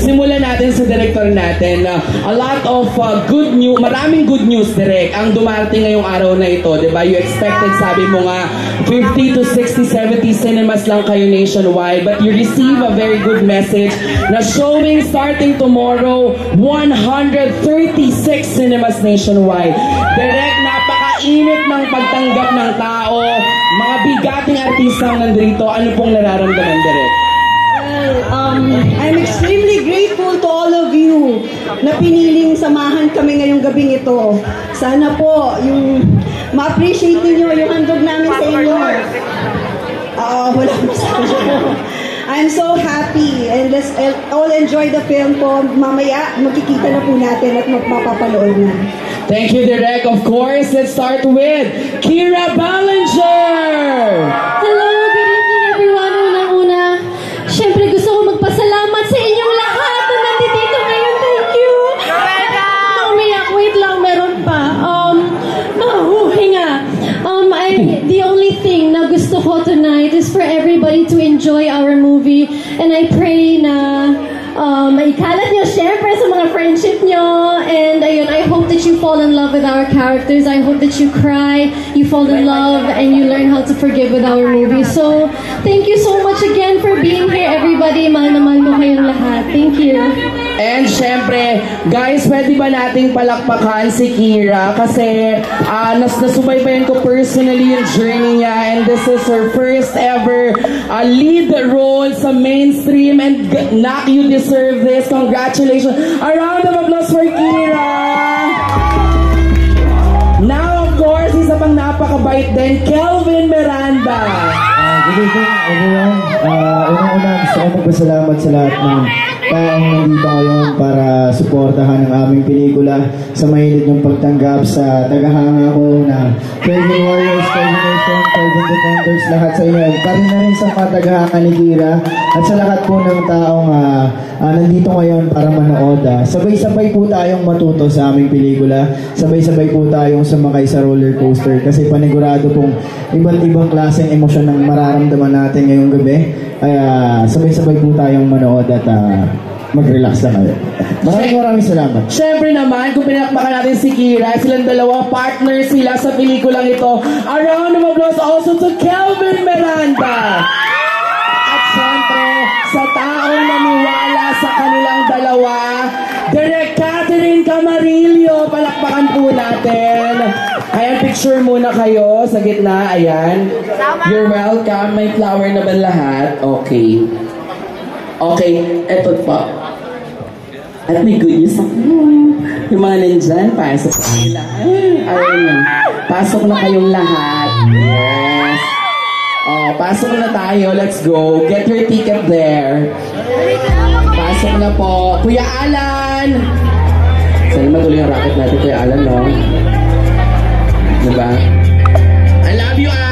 Simulan natin sa director natin. A lot of good news, maraming good news, Direk, ang dumarating ngayong araw na ito. Diba? You expected, sabi mo nga, 50 to 60, 70 cinemas lang kayo nationwide, but you receive a very good message na showing starting tomorrow, 136 cinemas nationwide. Direk, napakainit ng pagtanggap ng tao, mga bigating artistang nandito. Ano pong nararamdaman, Direk? I'm extremely grateful to all of you na piniling samahan kami ngayong gabing ito. Sana po yung ma-appreciate niyo yung handog namin sa inyo. Wala masabi. I'm so happy and let's all enjoy the film po. Mamaya magkikita na po natin at mapapanood na. Thank you, Direk. Of course, let's start with Kyra Ballinger. Hello, good evening everyone. Unang-una, syempre gusto ko magpasalamat sa inyong lahat na nandito ngayon. Thank you. Umiyak, wait lang, meron pa. Hinga. The only thing na gusto ko tonight is for everybody to enjoy our movie. And I pray na maikalat nyo syempre sa mga friendship nyo. And ayun, I hope that you fall in love with our characters. I hope that you cry, you fall in love, and you learn how to forgive with our movie. So, thank you so much again for being here, everybody. Mahal na mahal ko kayong lahat. Thank you. And syempre, guys, pwede ba nating palakpakan si Kyra? Kasi nasubaybayan ko personally yung journey niya, and this is her first ever lead role sa mainstream, and Nak, you deserve this. Congratulations. A round of applause for Kyra. Now, of course, isa pang napakabait din, Kelvin Miranda. Good evening, everyone. Unang-una, gusto ko magpasalamat sa lahat ng taong nandito ngayon para suportahan ang aming pelikula sa mainit niyong pagtanggap sa tagahanga ko na Kelvin Warriors, Kelvin Nation, Kelvin Defenders, lahat sa inyo. Pari na rin sa mga tagahanga ni Kyra at sa lahat po ng taong nandito ngayon para manood. Sabay-sabay po tayong matuto sa aming pelikula. Sabay-sabay po tayong sumakay sa roller coaster kasi panigurado pong iba't-ibang klaseng emosyon ang mararamdaman natin ngayong gabi. Kaya sabay-sabay po tayong manood at mag-relax na kayo. Maraming salamat. Siyempre naman, kung pinakbakan natin si Kyra, silang dalawa, partner sila sa pelikulang ito. A round of applause also to Kelvin Miranda. At siyempre, sa taong naniwala sa kanilang dalawa, Direk Catherine Camarillo, palakpakan po natin. Ayan, picture muna kayo sa gitna. Ayan. You're welcome. May flower na ba lahat? Okay. Okay, eto pa. At may good news ako. Yung mga nandyan, pasok na sila. Ayun. Pasok na kayong lahat. Yes. Pasok na tayo. Let's go. Get your ticket there. Pasok na po. Kuya Alan! Sana matuloy ang racket natin, Kuya Alan, no? Diba? I love you, Alan!